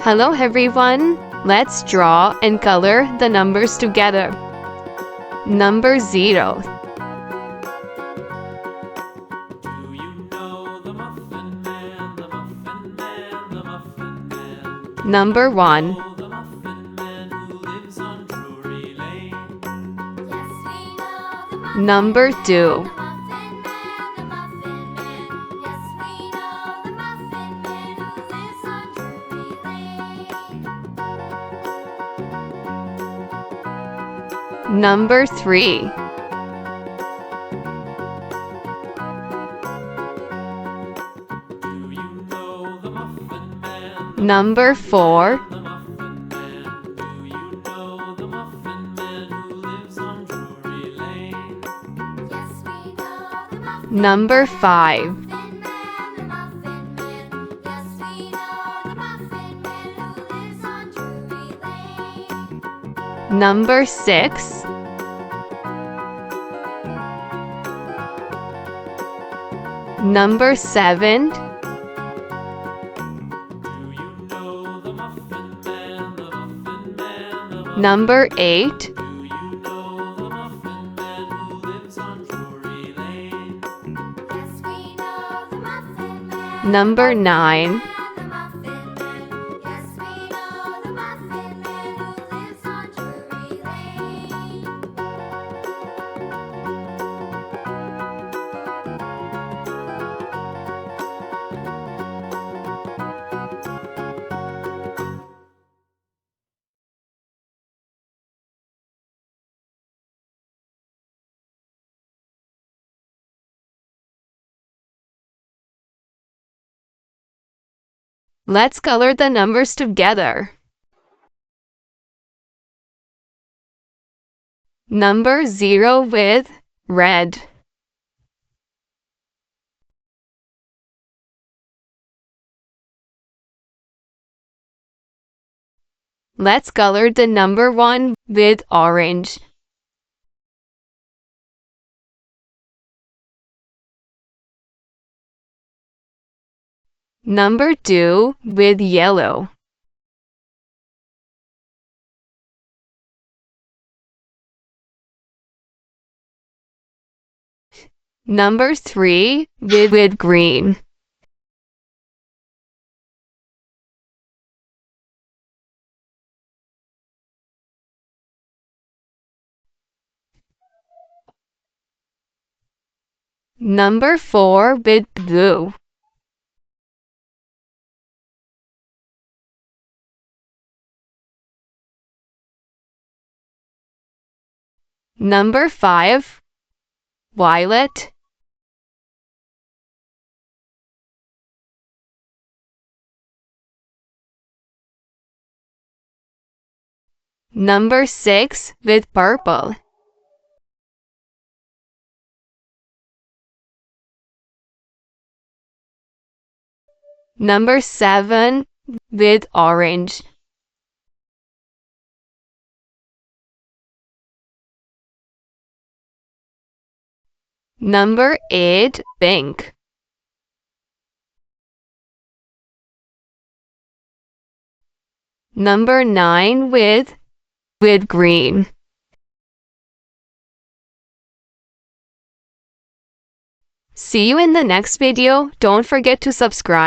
Hello everyone! Let's draw and color the numbers together. Number 0. Do you know the Muffin Man, the Muffin Man, the Muffin Man? Number 1. Oh, the Muffin Man who lives on Drury Lane. Yes, we know the Muffin Number 2. Man, the Muffin Man. Yes, we know the Muffin Man who lives on Drury Lane. Number 3. Do you know the Muffin Man, Number 4. the Muffin Man? Do you know the Muffin Man who lives on Drury Lane? Yes, we know the Muffin Number 5. Man, the Muffin Man. Yes, we know the Muffin Man who lives on Drury Lane. Number 6. Number 7. Do you know the Muffin Man, the Muffin Man, the Muffin Number 8. Do you know the Muffin Man who lives on Drury Lane? Yes, we know the Muffin Man. Number 9. The Muffin Man. Yes, we know the Muffin Man who lives on Drury Lane. Let's color the numbers together. Number 0 with red. Let's color the number 1 with orange. Number 2 with yellow. Number 3 with green. Number 4 with blue. Number 5 violet. Number 6 with purple. Number 7 with orange. Number 8 pink. Number 9 with green. See you in the next video. Don't forget to subscribe.